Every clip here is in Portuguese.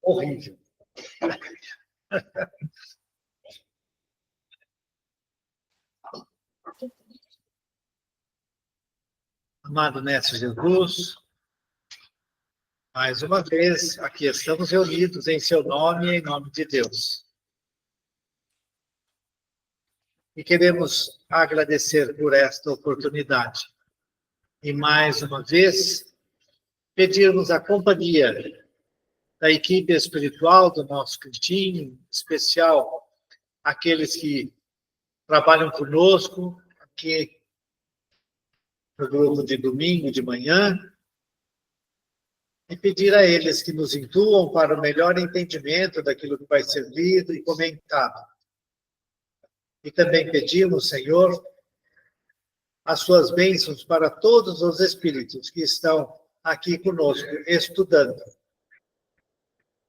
horrível. Amado Mestre Jesus, mais uma vez, aqui estamos reunidos em seu nome e em nome de Deus. E queremos agradecer por esta oportunidade. E mais uma vez, pedirmos a companhia da equipe espiritual do nosso Cristinho, em especial aqueles que trabalham conosco aqui no grupo de domingo de manhã, e pedir a eles que nos intuam para o melhor entendimento daquilo que vai ser lido e comentado. E também pedimos, Senhor, as suas bênçãos para todos os espíritos que estão aqui conosco, estudando.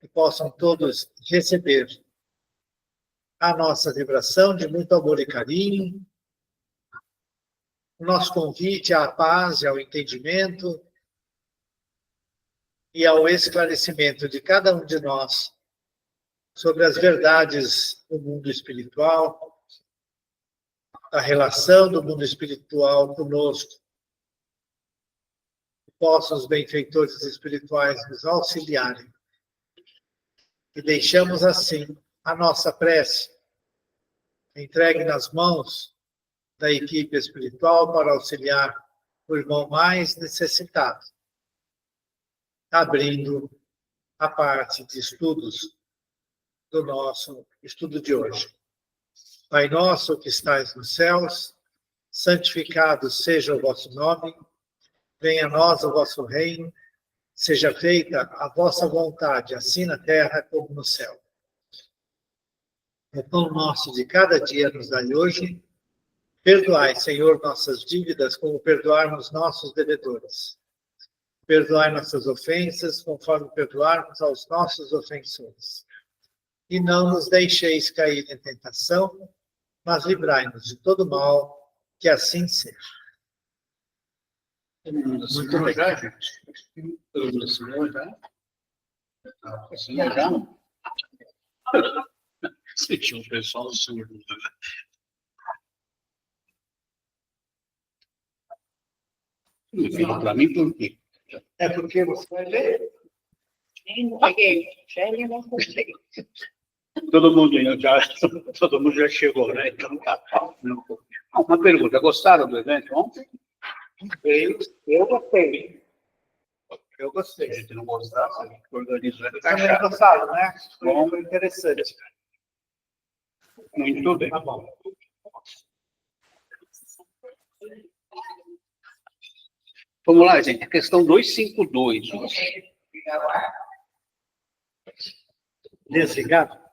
Que possam todos receber a nossa vibração de muito amor e carinho, o nosso convite à paz e ao entendimento e ao esclarecimento de cada um de nós sobre as verdades do mundo espiritual, a relação do mundo espiritual conosco. Possam os benfeitores espirituais nos auxiliarem. E deixamos assim a nossa prece entregue nas mãos da equipe espiritual para auxiliar o irmão mais necessitado, abrindo a parte de estudos do nosso estudo de hoje. Pai nosso que estais nos céus, santificado seja o vosso nome, venha a nós o vosso reino, seja feita a vossa vontade, assim na terra como no céu. O pão nosso de cada dia nos dai hoje. Perdoai, Senhor, nossas dívidas, como perdoarmos nossos devedores. Perdoai nossas ofensas, conforme perdoarmos aos nossos ofensores. E não nos deixeis cair em tentação, mas livrai-nos de todo mal, que assim seja. Muito bem. Já, gente? Já? Se tinha um pessoal surdo. Não fica para mim por quê? É porque você vai ler? Não peguei. Não gostei. Todo mundo já chegou, né? Então, tá. Uma pergunta, gostaram do evento ontem? Eu gostei. Eu gostei. Se a gente não gostasse, a gente organizou. Também gostaram, né? Foi interessante. Muito bem. Tá bom. Vamos lá, gente. A questão 252. Desligado? Desligado.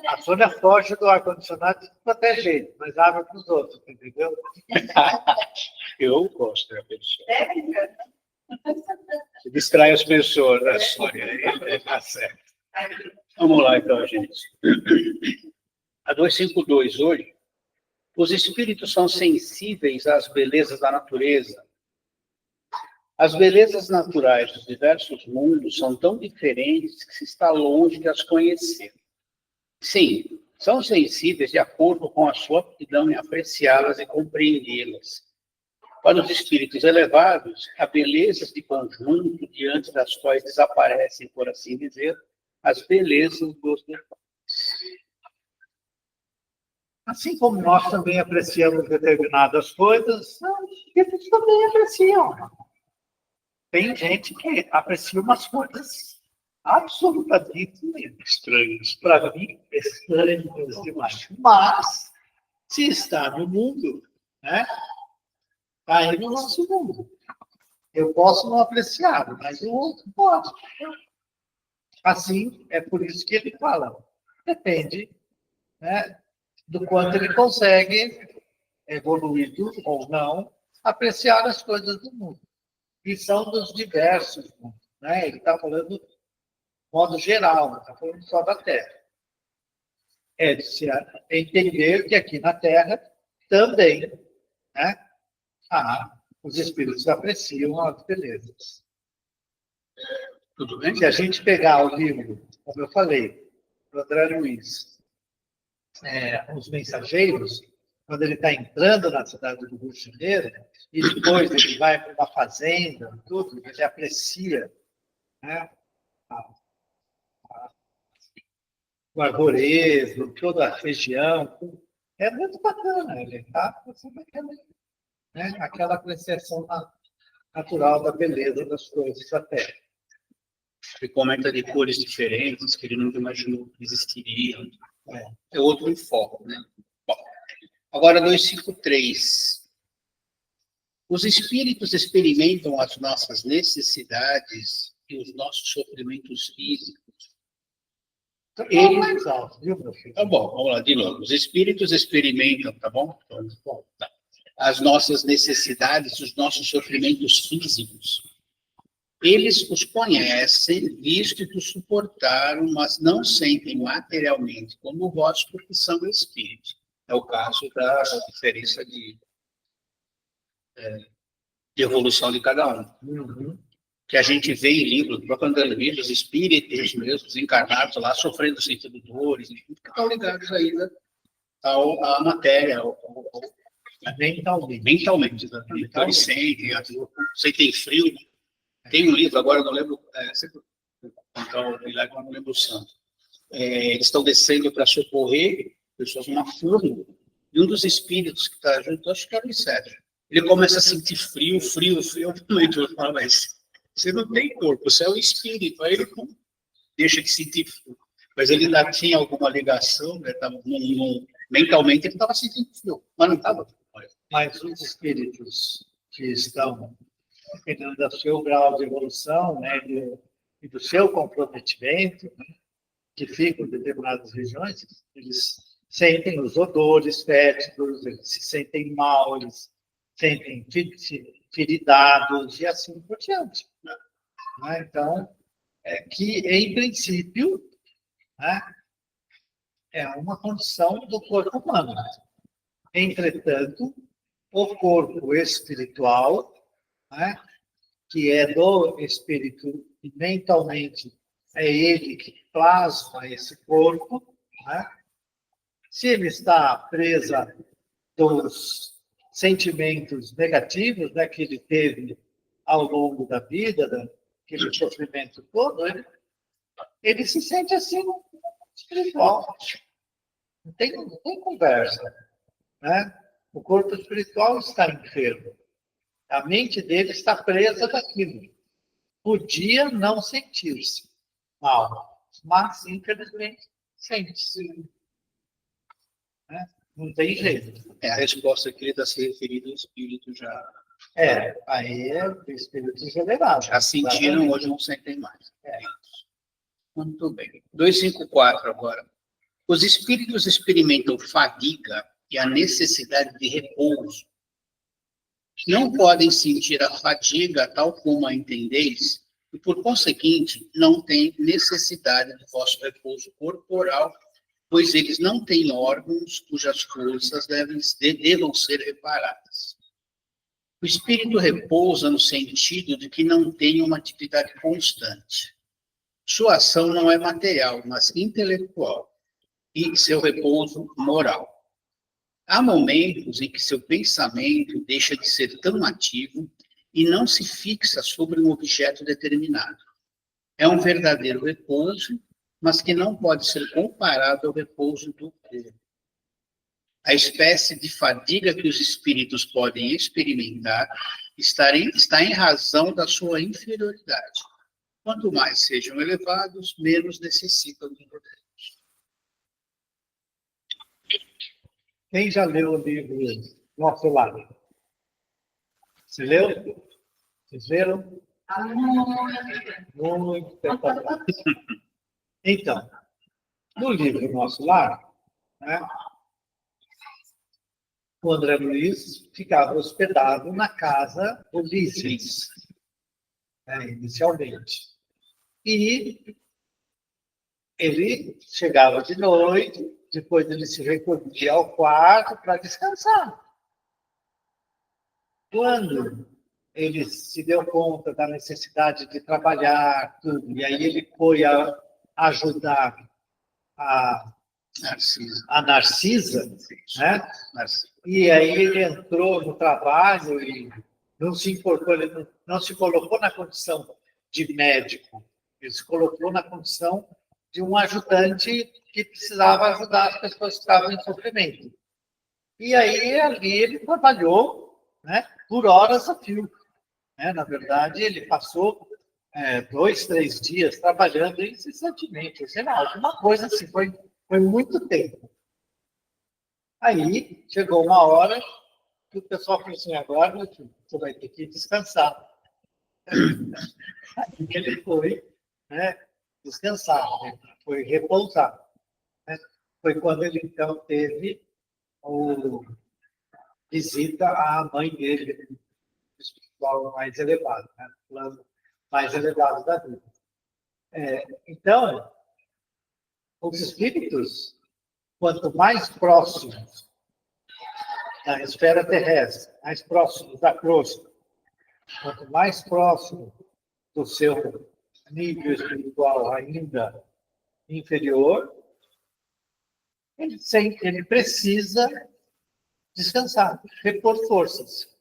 A Sônia foge do ar-condicionado de qualquer jeito, mas abre para os outros, entendeu? Eu gosto da pessoa. Você distrai as pessoas, né, Sônia? Tá certo. Vamos lá, então, gente. A 252 hoje. Os espíritos são sensíveis às belezas da natureza. As belezas naturais dos diversos mundos são tão diferentes que se está longe de as conhecer. Sim, são sensíveis de acordo com a sua aptidão em apreciá-las e compreendê-las. Para os espíritos elevados, há belezas de conjunto diante das quais desaparecem, por assim dizer, as belezas dos demais. Assim como nós também apreciamos determinadas coisas, eles também apreciam. Tem gente que aprecia umas coisas absolutamente estranhas. Para mim, estranhas demais. Mas, se está no mundo, né? Está aí no nosso mundo. Eu posso não apreciar, mas o outro pode. Assim, é por isso que ele fala. Depende, né, do quanto ele consegue, evoluído ou não, apreciar as coisas do mundo. E são dos diversos mundos. Né? Ele está falando de modo geral, não está falando só da Terra. É de se entender que aqui na Terra também, né, os espíritos apreciam as belezas. Tudo bem? Se a gente pegar o livro, como eu falei, do André Luiz, Os Mensageiros, quando ele está entrando na cidade do Rio de Janeiro, e depois ele vai para uma fazenda, tudo, ele aprecia, né, o arvoredo, toda a região. É muito bacana, ele está aquela apreciação natural da beleza das coisas da Terra. Ele comenta de cores diferentes que ele nunca imaginou que existiriam. É outro enfoque, né? Bom, agora 253. Os espíritos experimentam as nossas necessidades e os nossos sofrimentos físicos. Ele mais alto, viu, meu filho? Tá bom, vamos lá de novo. Os espíritos experimentam, tá bom? Então, tá. As nossas necessidades, os nossos sofrimentos físicos. Eles os conhecem, visto que os suportaram, mas não sentem materialmente como vós, porque são espíritos. É o caso da diferença de evolução de cada um. Uhum. Que a gente vê em livros, próprio André Luiz, os espíritos mesmo, os encarnados lá, sofrendo sentido dores, que estão ligados ainda à matéria, mentalmente. Então eles sentem frio. Tem um livro, agora eu não lembro, sempre contar o milagre, eu não lembro o santo. Eles estão descendo para socorrer pessoas numa furna, e um dos espíritos que está junto, acho que era o Sérgio, ele começa a sentir frio, eu falo, mas você não tem corpo, você é um espírito, aí ele não deixa de sentir frio. Mas ele ainda tinha alguma ligação, né? Mentalmente ele estava sentindo frio, mas não estava. Mas os espíritos que estão dependendo do seu grau de evolução, né, e do seu comprometimento, né, que ficam em determinadas regiões, eles sentem os odores fétidos, eles se sentem mal, eles sentem feridados e assim por diante. Né? Então, que em princípio, né, é uma condição do corpo humano. Entretanto, o corpo espiritual, né, que é do espírito e mentalmente é ele que plasma esse corpo, né? Se ele está presa dos sentimentos negativos, né, que ele teve ao longo da vida, daquele sofrimento todo, ele se sente assim espiritual. Não tem conversa, né? O corpo espiritual está enfermo. A mente dele está presa daquilo. Podia não sentir-se mal, mas, infelizmente, sente-se. Né? Não tem jeito. A resposta que ele está se referindo ao espírito já. Aí é o espírito elevado. Já sentiram, hoje não sentem mais. Muito bem. 254 agora. Os espíritos experimentam fadiga e a necessidade de repouso. Não podem sentir a fadiga tal como a entendeis, e, por conseguinte, não têm necessidade do vosso repouso corporal, pois eles não têm órgãos cujas forças devam ser reparadas. O espírito repousa no sentido de que não tem uma atividade constante. Sua ação não é material, mas intelectual, e seu repouso moral. Há momentos em que seu pensamento deixa de ser tão ativo e não se fixa sobre um objeto determinado. É um verdadeiro repouso, mas que não pode ser comparado ao repouso do corpo. A espécie de fadiga que os espíritos podem experimentar está em razão da sua inferioridade. Quanto mais sejam elevados, menos necessitam de proteção. Quem já leu o livro Nosso Lar? Você leu? Vocês leram? Muito tempo atrás. Então, no livro Nosso Lar, né, o André Luiz ficava hospedado na casa do Lísias, inicialmente. E ele chegava de noite, depois ele se recolhia ao quarto para descansar. Quando ele se deu conta da necessidade de trabalhar, tudo, e aí ele foi ajudar a Narcisa, né? E aí ele entrou no trabalho e não se importou, ele não se colocou na condição de médico, ele se colocou na condição de um ajudante que precisava ajudar as pessoas que estavam em sofrimento. E aí ali ele trabalhou, né, por horas a fio. Né? Na verdade, ele passou 2, 3 dias trabalhando incessantemente, sei lá, alguma coisa assim, foi muito tempo. Aí chegou uma hora que o pessoal falou assim, agora você vai ter que descansar. Aí ele foi, né, descansar, né? Foi repousar. Né? Foi quando ele, então, teve visita à mãe dele, espiritual mais elevado, né? Plano mais elevado da vida. Então, os espíritos, quanto mais próximos da esfera terrestre, mais próximos da crosta, quanto mais próximo do seu nível espiritual ainda inferior, ele precisa descansar, repor forças.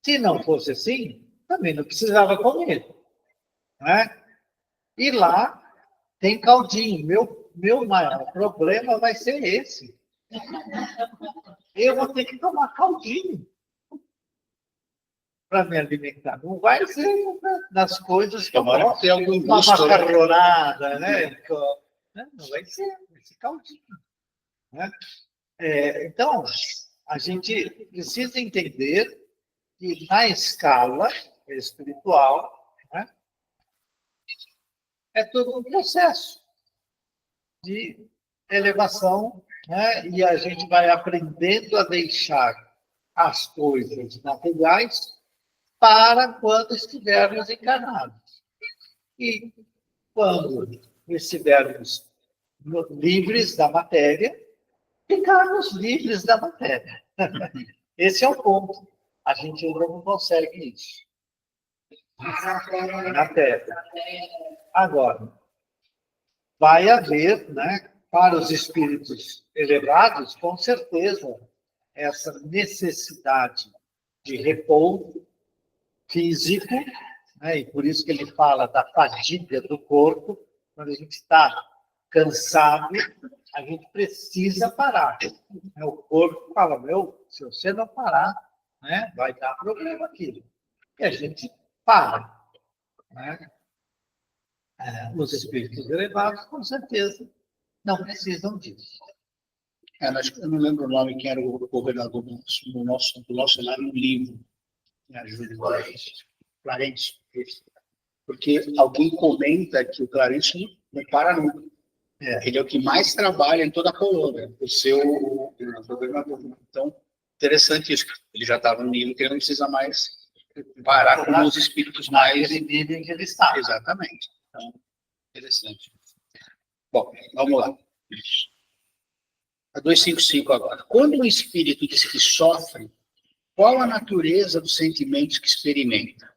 Se não fosse assim, também não precisava comer. Né? E lá tem caldinho. Meu maior problema vai ser esse. Eu vou ter que tomar caldinho para me alimentar. Não vai ser das coisas que Tomara que tenha algum uma gosto, né? macarronada, né? Não vai ser caldinho. Né? Então, a gente precisa entender que na escala espiritual, né, é todo um processo de elevação, né, e a gente vai aprendendo a deixar as coisas materiais para quando estivermos encarnados. E quando estivermos livres da matéria, ficarmos livres da matéria. Esse é o ponto. A gente ainda não consegue isso. Na Terra. Agora, vai haver, né, para os espíritos elevados, com certeza, essa necessidade de repouso físico, né, e por isso que ele fala da fadiga do corpo. Quando a gente está cansado, a gente precisa parar. O corpo fala, se você não parar, né, vai dar problema aqui. E a gente para. Né? Os espíritos elevados, com certeza, não precisam disso. Eu não lembro o nome, quem era o governador do nosso lá no livro. Né, Júlio Clarence. Porque alguém comenta que o Clarence não para nunca. Ele é o que mais trabalha em toda a colônia, o seu governador. Então, interessante isso. Ele já estava no nível que ele não precisa mais parar com os espíritos mais... Ele nível em que ele está. Exatamente. Então, interessante. Bom, vamos lá. A 255 agora. Quando o espírito diz que sofre, qual a natureza dos sentimentos que experimenta?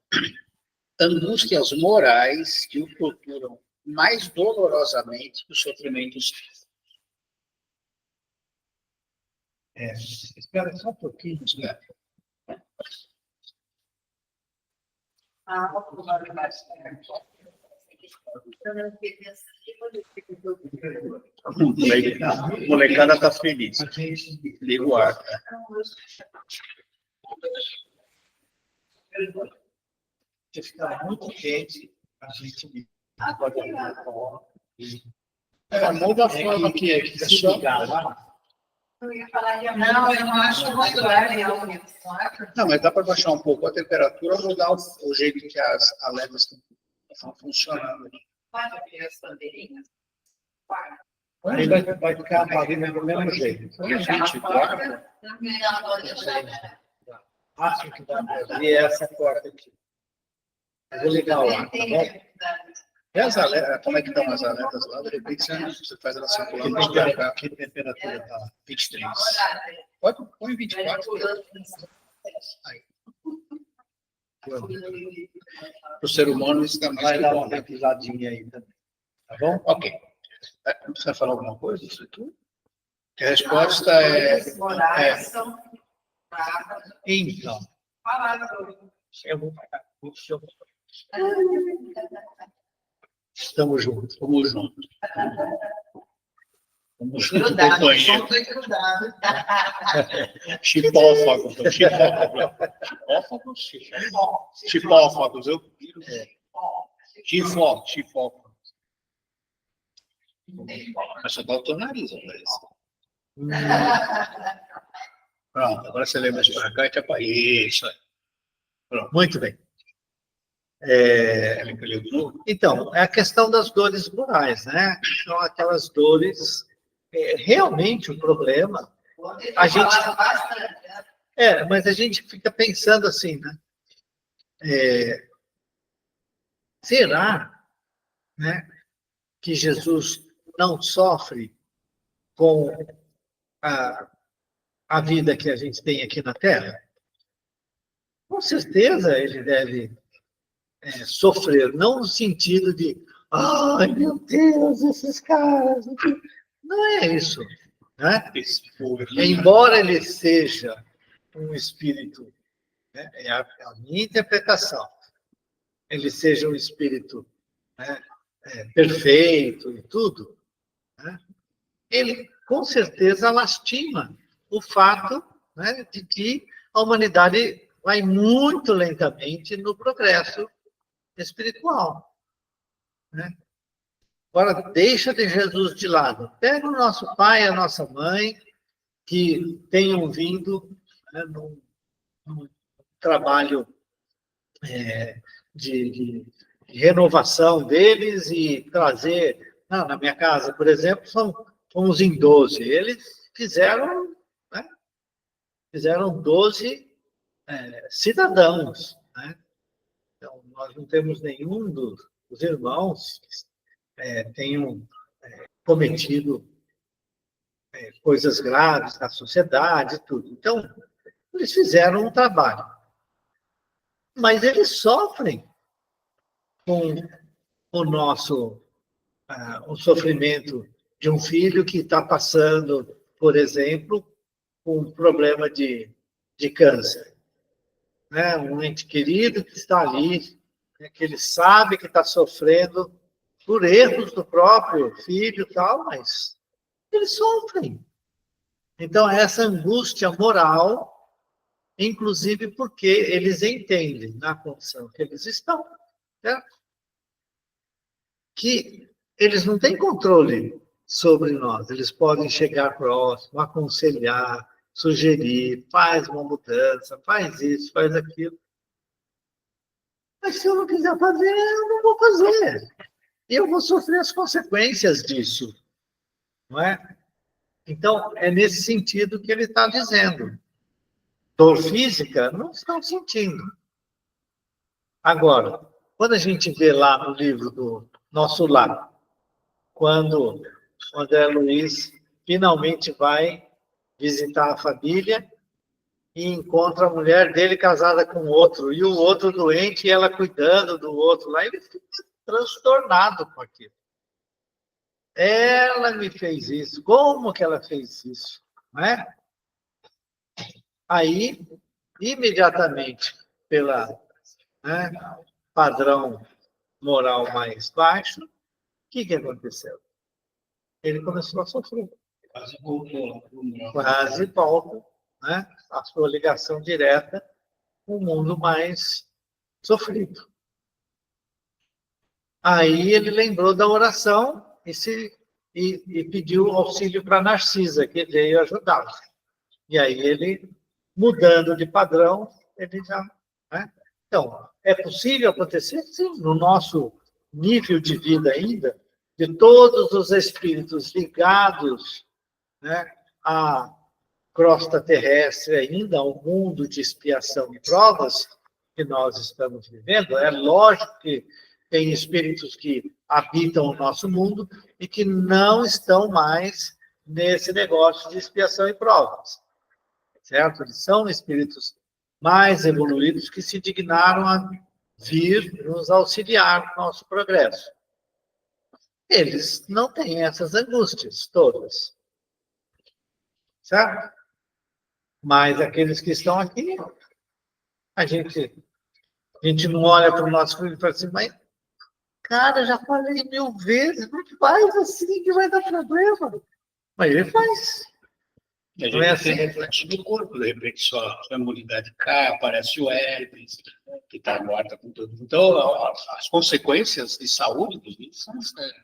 Angústias morais que o torturam mais dolorosamente que os sofrimentos. Espera só um pouquinho. A molecada está feliz. Liga o ar. Se ficar muito quente, a gente pode muda a forma que é se ligar lá. Não, eu não acho muito leve. Não, mas dá para baixar um pouco a temperatura, mudar o jeito que as alertas estão funcionando. Pode abrir as bandeirinhas? Aí vai ficar apagando do mesmo jeito. Acho que dá para abrir essa porta aqui. Eu vou ligar o ar, tá bom? E as aletas, como é que estão as aletas lá? De repente você faz ela circular no Que temperatura está? 23. Põe 24. Para o ser humano isso está mais Vai que dar bom, uma né? repisadinha aí também. Tá bom? Ok. Precisa falar alguma coisa disso aqui? A resposta é... Os morais são Então, falados. eu vou pagar. Estamos juntos. Vamos juntos. Vamos juntos, Grudado, companheiro. junto e grudado. Chipófagos. Chipófagos. Eu viro. Chifófagos. Mas só falta o nariz, parece. Pronto, agora você lembra de pra cá e te apaga. Isso. Muito bem. Ele colheu de novo? Então, é a questão das dores morais, né? São aquelas dores. Realmente o problema. A gente. Bastante. Mas a gente fica pensando assim, né? Será, né, que Jesus não sofre com a vida que a gente tem aqui na Terra? Com certeza ele deve sofrer, não no sentido de, ai meu Deus, esses caras. Não é isso, né? Embora ele seja um espírito, né, é a minha interpretação, ele seja um espírito, né, perfeito e tudo, né, ele com certeza lastima o fato, né, de que a humanidade vai muito lentamente no progresso espiritual, né? Agora, deixa de Jesus de lado. Pega o nosso pai, a nossa mãe, que tenham vindo, né, num trabalho de renovação deles e trazer... Não, na minha casa, por exemplo, fomos em 12. Eles fizeram 12 cidadãos, né? Então, nós não temos nenhum dos irmãos que tenham cometido coisas graves na sociedade e tudo. Então, eles fizeram um trabalho. Mas eles sofrem com o sofrimento de um filho que está passando, por exemplo, com um problema de câncer. Né? Um ente querido que está ali, né, que ele sabe que está sofrendo por erros do próprio filho e tal, mas eles sofrem. Então, essa angústia moral, inclusive porque eles entendem, na condição que eles estão, certo? Que eles não têm controle sobre nós. Eles podem chegar próximo, aconselhar, sugerir, faz uma mudança, faz isso, faz aquilo. Mas se eu não quiser fazer, eu não vou fazer. E eu vou sofrer as consequências disso. Não é? Então, é nesse sentido que ele está dizendo. Dor física, não estão sentindo. Agora, quando a gente vê lá no livro do Nosso Lar, quando o André Luiz finalmente vai visitar a família e encontra a mulher dele casada com outro, e o outro doente e ela cuidando do outro lá, ele fica transtornado com aquilo. Ela me fez isso, como que ela fez isso? Não é? Aí, imediatamente, pela padrão moral mais baixo, o que aconteceu? Ele começou a sofrer. Quase volta, né, a sua ligação direta com o mundo mais sofrido. Aí ele lembrou da oração e pediu auxílio para Narcisa, que veio ajudá-lo. E aí ele, mudando de padrão, ele já... Né? Então, é possível acontecer? Sim, no nosso nível de vida ainda, de todos os espíritos ligados, né, à crosta terrestre ainda, ao mundo de expiação e provas que nós estamos vivendo, é lógico que tem espíritos que habitam o nosso mundo e que não estão mais nesse negócio de expiação e provas, certo? Eles são espíritos mais evoluídos que se dignaram a vir nos auxiliar no nosso progresso. Eles não têm essas angústias todas, certo? Mas aqueles que estão aqui, a gente não olha para o nosso filho e fala assim, mas, cara, já falei 1000 vezes, não faz assim que vai dar problema. Mas ele faz. A Não é gente tem assim? reflexo do corpo, de repente sua imunidade cai, aparece o herpes, que está morta com tudo. Então, as consequências de saúde dos vírus são sérias.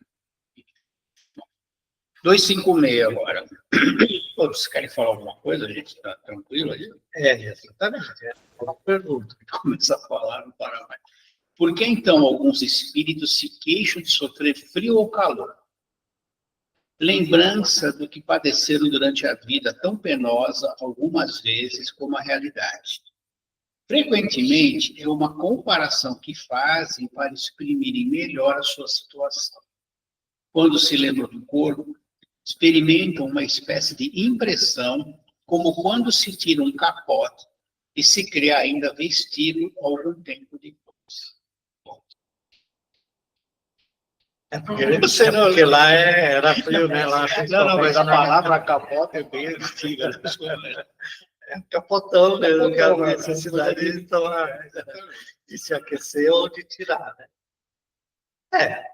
256 agora. Vocês querem falar alguma coisa, gente? Está tranquilo aí? Exatamente. É uma pergunta. Começa a falar, não para mais. Por que, então, alguns espíritos se queixam de sofrer frio ou calor? Lembrança do que padeceram durante a vida tão penosa, algumas vezes, como a realidade. Frequentemente, é uma comparação que fazem para exprimirem melhor a sua situação. Quando se lembram do corpo, experimentam uma espécie de impressão, como quando se tira um capote e se crê ainda vestido algum tempo depois. Porque lá era frio, né? Lá, Não, mas a palavra capote é bem antiga. É capotão, né? No caso Capotão, dessa cidade, eles estão lá de se aquecer ou de tirar, né?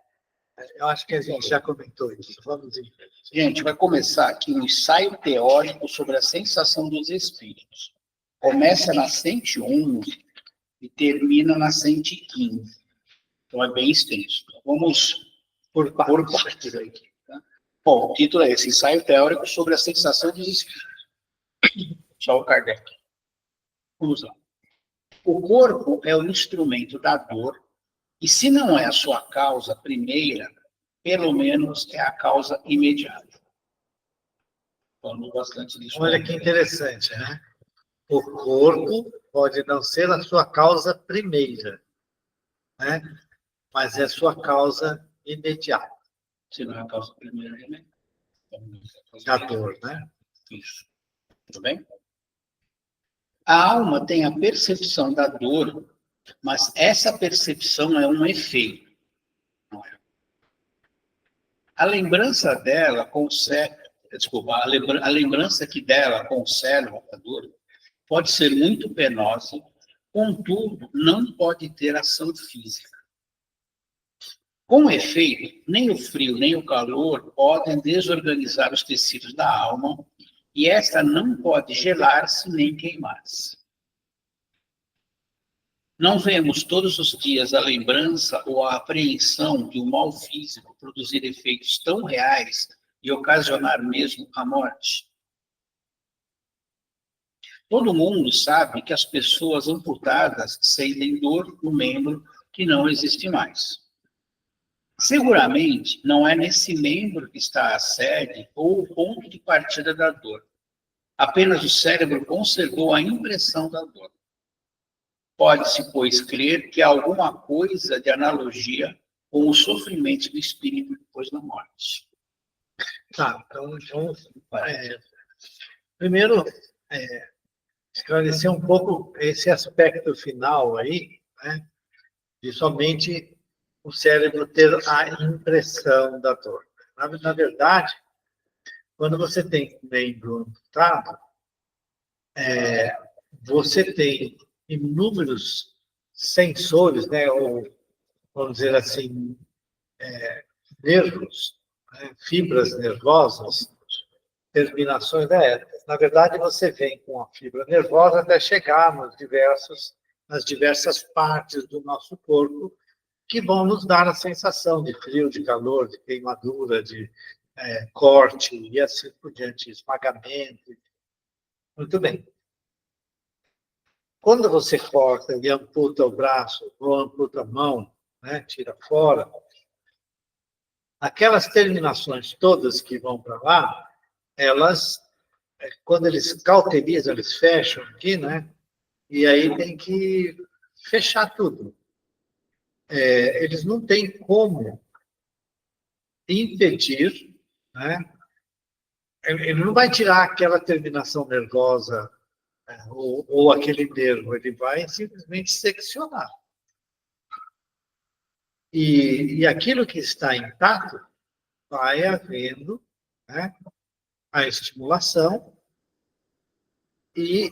Eu acho que a gente já comentou isso. Vamos em frente. Gente, vai começar aqui um ensaio teórico sobre a sensação dos espíritos. Começa na 111 e termina na 115. Então é bem extenso. Então, vamos por partes aqui. Tá? Bom, o título é esse, ensaio teórico sobre a sensação dos espíritos. Só o Kardec. Vamos lá. O corpo é o instrumento da dor, e se não é a sua causa primeira, pelo menos é a causa imediata. Falando bastante disso. Olha que interessante, né? O corpo pode não ser a sua causa primeira, né? Mas é sua causa imediata. Se não é a causa primeira, né? A dor, né? Isso. Tudo bem? A alma tem a percepção da dor, mas essa percepção é um efeito. Não é? A lembrança dela conserva, desculpa, a lembrança que dela conserva a dor pode ser muito penosa, contudo, não pode ter ação física. Com efeito, nem o frio nem o calor podem desorganizar os tecidos da alma, e esta não pode gelar-se nem queimar-se. Não vemos todos os dias a lembrança ou a apreensão de um mal físico produzir efeitos tão reais e ocasionar mesmo a morte? Todo mundo sabe que as pessoas amputadas sentem dor no membro que não existe mais. Seguramente, não é nesse membro que está a sede ou o ponto de partida da dor. Apenas o cérebro conservou a impressão da dor. Pode-se, pois, crer que há alguma coisa de analogia com o sofrimento do espírito depois da morte. Tá, então primeiro, esclarecer um pouco esse aspecto final aí, né? De somente o cérebro ter a impressão da dor. Na verdade, quando você tem um membro amputado, você tem inúmeros sensores, né, ou, vamos dizer assim, nervos, né, fibras nervosas, terminações. Na verdade, você vem com a fibra nervosa até chegar nas diversas partes do nosso corpo, que vão nos dar a sensação de frio, de calor, de queimadura, de corte e assim por diante, esmagamento. Muito bem. Quando você corta e amputa o braço ou amputa a mão, né, tira fora, aquelas terminações todas que vão para lá, elas, quando eles cauterizam, eles fecham aqui, né? E aí tem que fechar tudo. eles não têm como impedir, né? Ele não vai tirar aquela terminação nervosa ou aquele nervo, ele vai simplesmente seccionar. E aquilo que está intacto vai havendo, né, a estimulação e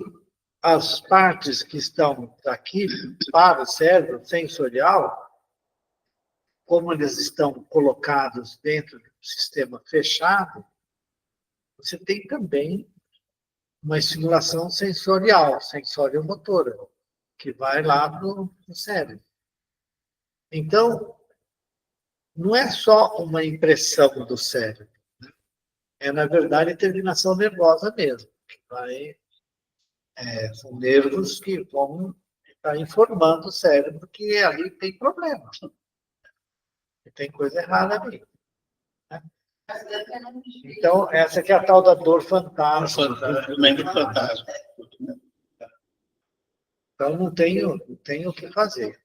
as partes que estão aqui para o cérebro sensorial, como eles estão colocados dentro do sistema fechado, você tem também uma estimulação sensorial, sensoriomotora, que vai lá para o cérebro. Então, não é só uma impressão do cérebro, né? É, na verdade, terminação nervosa mesmo. São nervos que vão estar informando o cérebro que ali tem problema. Que tem coisa errada ali. Né? Então, essa que é a tal da dor fantasma. Lembro fantasma. Então, não tenho o que fazer.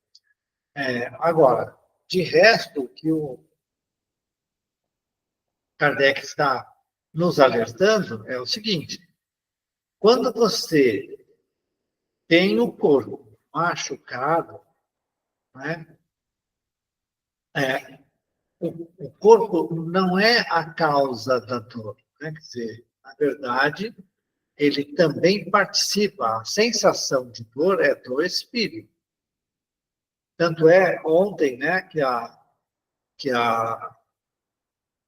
Agora, de resto, o que o Kardec está nos alertando é o seguinte: quando você tem o corpo machucado, né, o corpo não é a causa da dor. Né? Quer dizer, na verdade, ele também participa. A sensação de dor é do espírito. Tanto é ontem, né, que a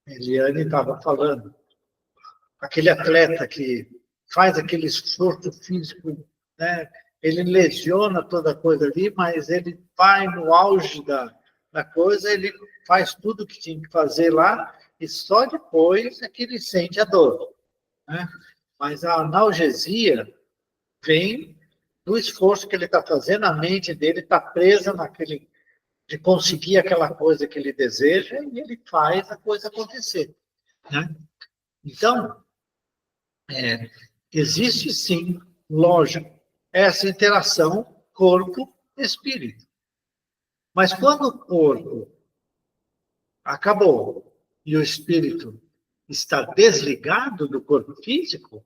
Eliane estava falando, aquele atleta que faz aquele esforço físico, né, ele lesiona toda a coisa ali, mas ele vai no auge da coisa, ele faz tudo o que tinha que fazer lá, e só depois é que ele sente a dor. Né? Mas a analgesia vem do esforço que ele está fazendo, a mente dele está presa naquele de conseguir aquela coisa que ele deseja e ele faz a coisa acontecer. Né? Então, existe sim, lógico, essa interação corpo-espírito. Mas quando o corpo acabou e o espírito está desligado do corpo físico,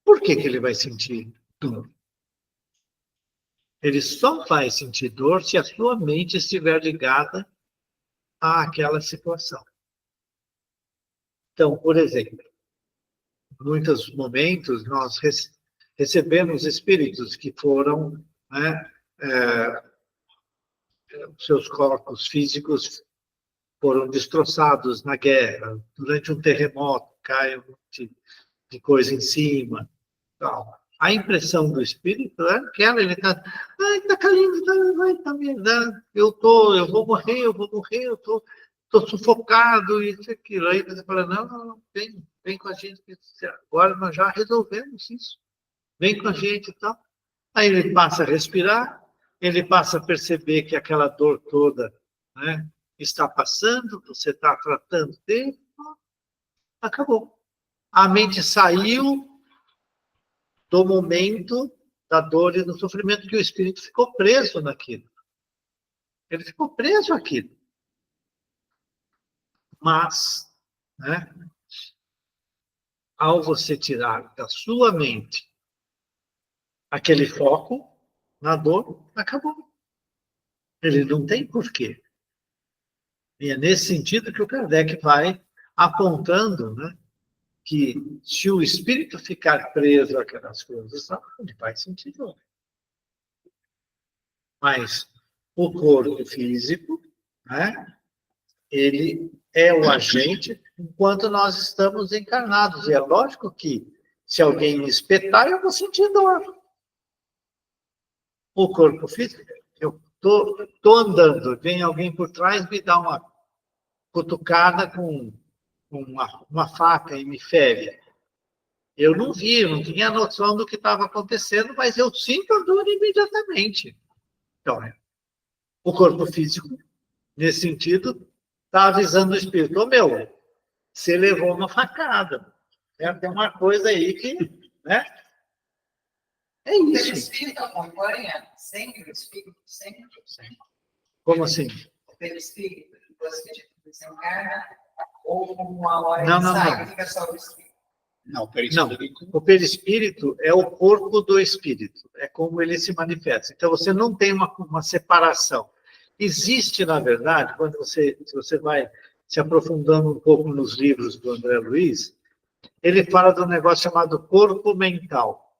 por que ele vai sentir dor? Ele só vai sentir dor se a sua mente estiver ligada àquela situação. Então, por exemplo, em muitos momentos nós recebemos espíritos que foram, né, seus corpos físicos foram destroçados na guerra, durante um terremoto, cai um monte de coisa em cima. Tal. A impressão do espírito é aquela, ele está, está caindo, tá me dando, eu vou morrer, eu estou sufocado, isso e aquilo. Aí você fala, não, vem com a gente, agora nós já resolvemos isso. Vem com a gente e tal. Aí ele passa a respirar, ele passa a perceber que aquela dor toda, né, está passando, você está tratando dele, acabou. A mente saiu do momento da dor e do sofrimento, que o espírito ficou preso naquilo. Ele ficou preso àquilo. Mas, né, ao você tirar da sua mente aquele foco na dor, acabou. Ele não tem porquê. E é nesse sentido que o Kardec vai apontando, né, que se o espírito ficar preso àquelas coisas, ele vai sentir dor. Mas o corpo físico, né, ele é o agente enquanto nós estamos encarnados. E é lógico que se alguém me espetar, eu vou sentir dor. O corpo físico, eu estou andando, vem alguém por trás, me dá uma cutucada com uma faca e me fere. Eu não vi, eu não tinha noção do que estava acontecendo, mas eu sinto a dor imediatamente. Então, o corpo físico, nesse sentido, está avisando o espírito, você levou uma facada. Tem uma coisa aí que, né? É O isso. perispírito acompanha sempre o espírito, sempre. Como assim? O perispírito, depois que a gente desencarna, ou uma hora Não, ele não, sai, não. fica só o espírito. Não, Não, perispírito. o perispírito é o corpo do espírito, é como ele se manifesta. Então, você não tem uma separação. Existe, na verdade, quando se você vai se aprofundando um pouco nos livros do André Luiz, ele fala de um negócio chamado corpo mental.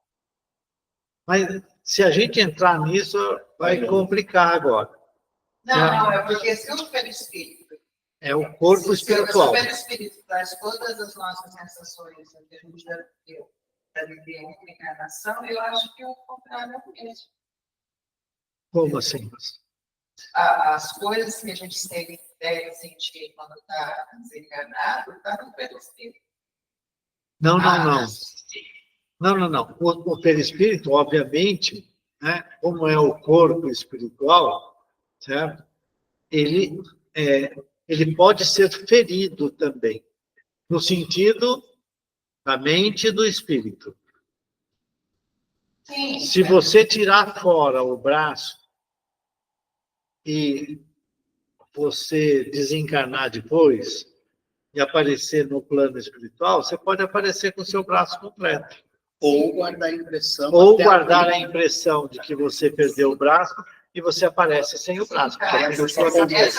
Mas, se a gente entrar nisso, vai complicar agora. Não, é porque se o perispírito, É o corpo espiritual. se o perispírito traz todas as nossas sensações que a gente já deu para viver uma encarnação, eu acho que é o contrário é o mesmo. Como assim? As coisas que a gente deve sentir quando está desencarnado, está no perispírito. Não. Não. O perispírito, obviamente, né, como é o corpo espiritual, certo? Ele pode ser ferido também, no sentido da mente e do espírito. Sim. Se você tirar fora o braço e você desencarnar depois e aparecer no plano espiritual, você pode aparecer com o seu braço completo. Ou guardar a impressão. Ou até guardar a abrir. impressão de que você perdeu o braço e você aparece sem o braço. Essas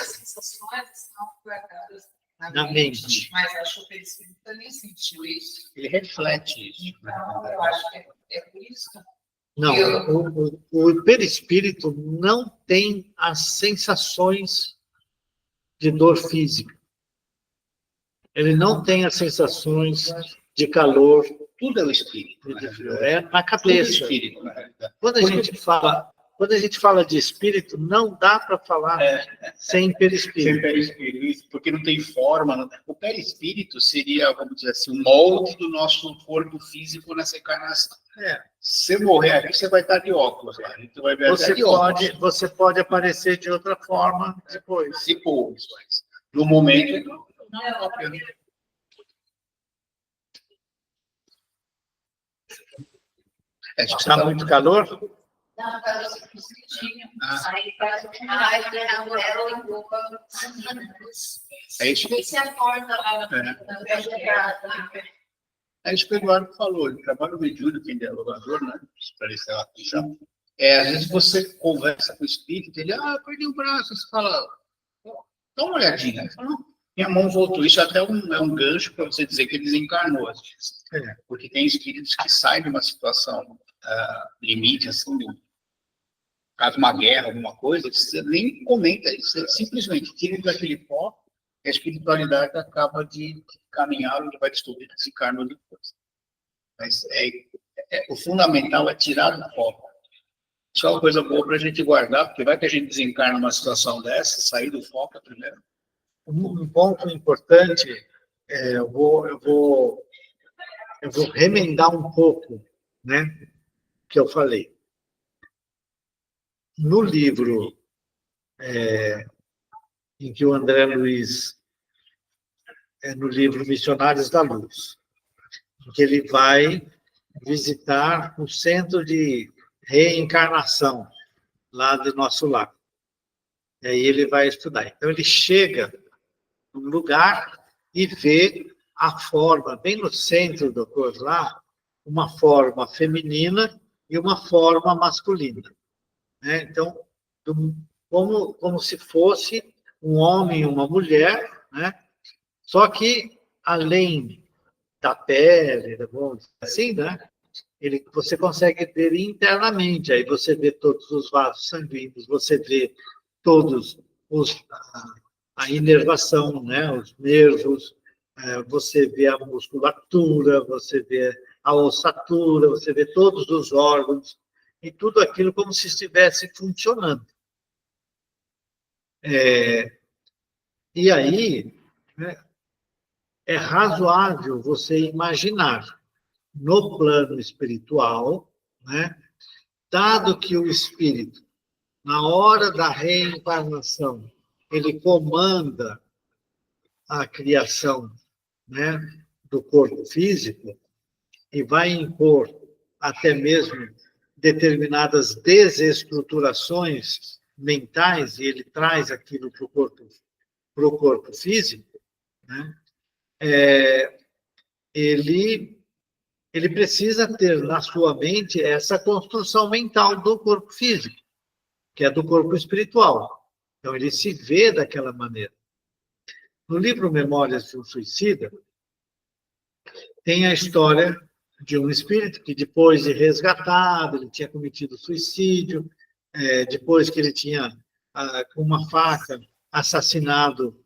sensações estão guardadas Na mente. Mas acho que o perispírito também sentiu isso. Ele reflete isso. Então, eu acho que é por isso. Não, o perispírito não tem as sensações de dor física. Ele não tem as sensações de calor. Tudo é o espírito. Né? É na Tudo é cabeça. espírito. Na realidade. Quando a gente fala de espírito, não dá para falar sem perispírito. Sem perispírito, porque não tem forma. O perispírito seria, vamos dizer assim, o molde do nosso corpo físico nessa encarnação. Se morrer aqui, você vai estar de óculos lá. Então vai ver Você pode aparecer de outra forma depois. Depois, mas no momento, não é óbvio. Está muito calor? Não, para você sentir. Ah. Aí faz ela em boca. É isso que Se acorda lá É isso que o Eduardo falou, ele trabalha no Júlio, que é dialogador, né? Parece lá que já. Às vezes você conversa com o espírito, ele, perdi o braço, você fala, dá uma olhadinha. Ele fala, não, minha mão voltou. Isso até é um gancho para você dizer que ele desencarnou, às vezes. Porque tem espíritos que saem de uma situação limite, assim, caso uma guerra, alguma coisa, você nem comenta isso, você simplesmente tira daquele pó, a espiritualidade acaba de caminhar, ele vai descobrir que se encarnou depois. Mas o fundamental é tirar do foco. Isso é uma coisa boa para a gente guardar, porque vai que a gente desencarna numa situação dessa, sair do foco primeiro. Um ponto importante, eu vou remendar um pouco, né, que eu falei. No livro em que o André Luiz, no livro Missionários da Luz, em que ele vai visitar o centro de reencarnação lá do nosso lar. E aí ele vai estudar. Então ele chega num lugar e vê a forma, bem no centro do corpo lá, uma forma feminina e uma forma masculina. Né? Então, como se fosse um homem e uma mulher, né? Só que, além da pele, assim, né? Você consegue ver internamente, aí você vê todos os vasos sanguíneos, você vê todos a inervação, né? Os nervos, você vê a musculatura, você vê a ossatura, você vê todos os órgãos, e tudo aquilo como se estivesse funcionando. E aí, né, é razoável você imaginar, no plano espiritual, né, dado que o espírito, na hora da reencarnação, ele comanda a criação, né, do corpo físico e vai impor até mesmo determinadas desestruturações mentais, e ele traz aquilo para o corpo físico, né? Ele precisa ter na sua mente essa construção mental do corpo físico, que é do corpo espiritual. Então, ele se vê daquela maneira. No livro Memórias de um Suicida, tem a história de um espírito que, depois de resgatado, ele tinha cometido suicídio, depois que ele tinha, com uma faca, assassinado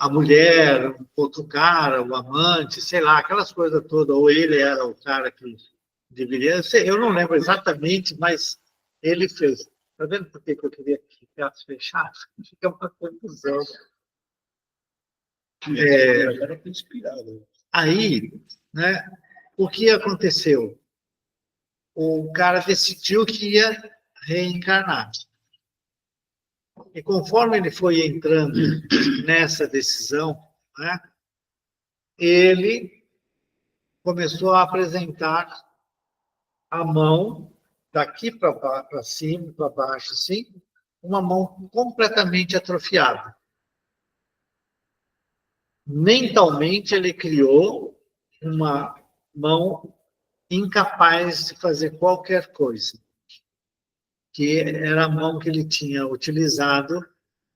a mulher, outro cara, o amante, sei lá, aquelas coisas todas, ou ele era o cara que deveria ser, eu não lembro exatamente, mas ele fez. Está vendo por que eu queria que ficasse fechado? Fica uma confusão. Era inspirado. Aí, né, o que aconteceu? O cara decidiu que ia reencarnar. E conforme ele foi entrando nessa decisão, né, ele começou a apresentar a mão daqui para cima, para baixo, assim, uma mão completamente atrofiada. Mentalmente, ele criou uma mão incapaz de fazer qualquer coisa, que era a mão que ele tinha utilizado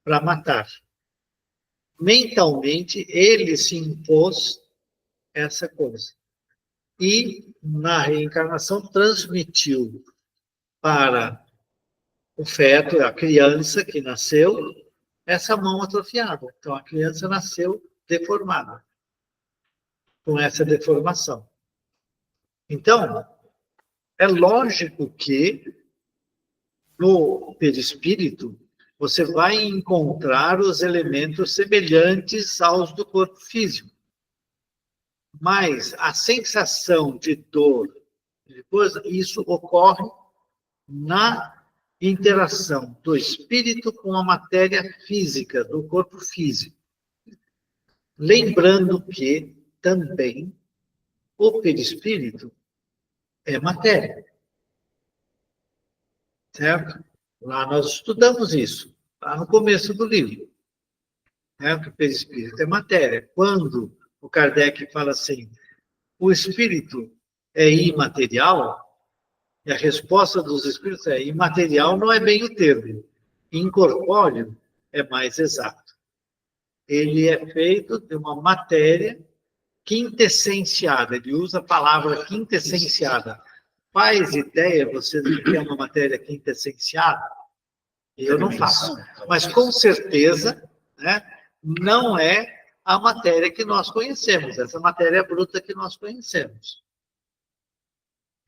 para matar. Mentalmente, ele se impôs essa coisa. E, na reencarnação, transmitiu para o feto, a criança que nasceu, essa mão atrofiada. Então, a criança nasceu deformada, com essa deformação. Então, é lógico que no perispírito você vai encontrar os elementos semelhantes aos do corpo físico. Mas a sensação de dor, depois, isso ocorre na interação do espírito com a matéria física, do corpo físico. Lembrando que também o perispírito é matéria. Certo? Lá nós estudamos isso, lá no começo do livro. Certo? O perispírito é matéria. Quando o Kardec fala assim, o espírito é imaterial, e a resposta dos espíritos é imaterial não é bem o termo. Incorpóreo é mais exato. Ele é feito de uma matéria quintessenciada. Ele usa a palavra quintessenciada. Faz ideia você do que é uma matéria quintessenciada? Eu não faço. Mas, com certeza, né, não é a matéria que nós conhecemos, essa matéria bruta que nós conhecemos.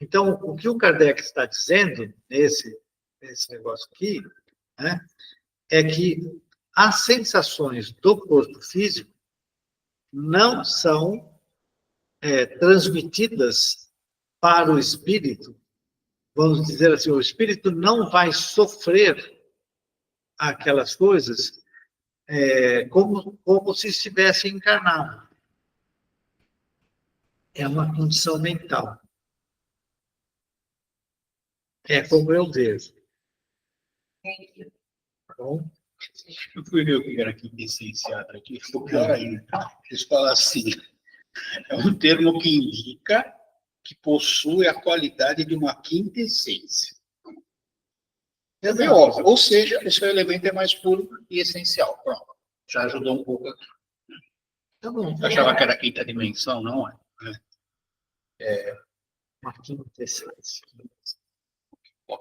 Então, o que o Kardec está dizendo nesse negócio aqui, né, é que as sensações do corpo físico não são transmitidas para o espírito. Vamos dizer assim, o espírito não vai sofrer aquelas coisas como se estivesse encarnado. É uma condição mental. É como eu vejo. Tá bom? Eu fui ver o que era quintessenciado aqui, ficou pior ainda. Eles falam assim, é um termo que indica que possui a qualidade de uma quintessência. É bem óbvio. Ou seja, esse elemento é mais puro e essencial. Pronto. Já ajudou um pouco aqui. Tá bom. Eu achava que era a quinta dimensão, não é? Uma quintessência.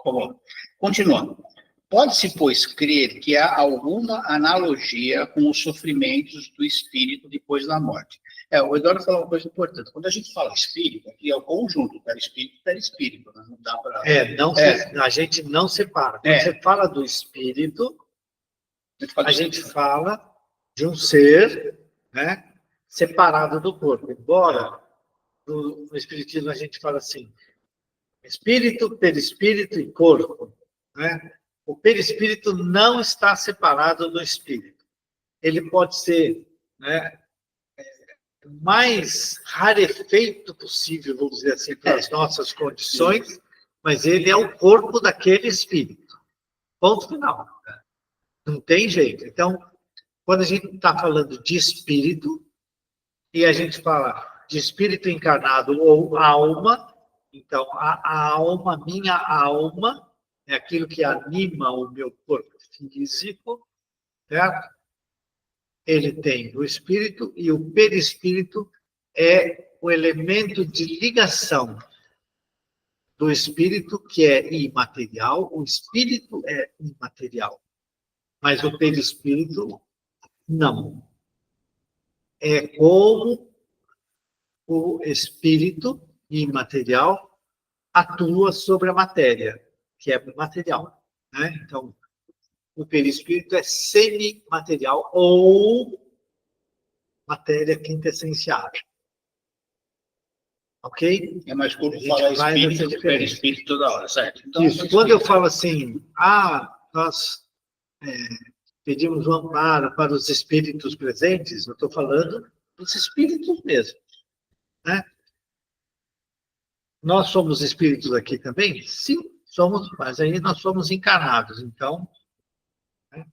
Vamos lá. Continuando. Pode-se, pois, crer que há alguma analogia com os sofrimentos do espírito depois da morte. O Eduardo falou uma coisa importante. Quando a gente fala espírito, aqui é o conjunto, perispírito, né? Não dá para... A gente não separa. Quando você fala do espírito, a gente fala de um ser, né, separado do corpo. Embora no espiritismo a gente fala assim, espírito, perispírito e corpo, né? O perispírito não está separado do espírito. Ele pode ser, né, o mais rarefeito possível, vamos dizer assim, para as nossas condições, mas ele é o corpo daquele espírito. Ponto final. Não tem jeito. Então, quando a gente está falando de espírito, e a gente fala de espírito encarnado ou alma, então a alma, minha alma, é aquilo que anima o meu corpo físico, certo? Ele tem o espírito e o perispírito é o elemento de ligação do espírito, que é imaterial. O espírito é imaterial, mas o perispírito não. É como o espírito imaterial atua sobre a matéria, que é material, né? Então, o perispírito é semimaterial ou matéria quintessenciada. Ok? É mais curto A gente falar vai espírito nessa do perispírito toda hora, certo? Então, Isso. Quando eu falo assim, nós pedimos um amparo para os espíritos presentes, eu estou falando dos espíritos mesmo, né? Nós somos espíritos aqui também? Sim, somos, mas aí nós somos encarnados, então, né?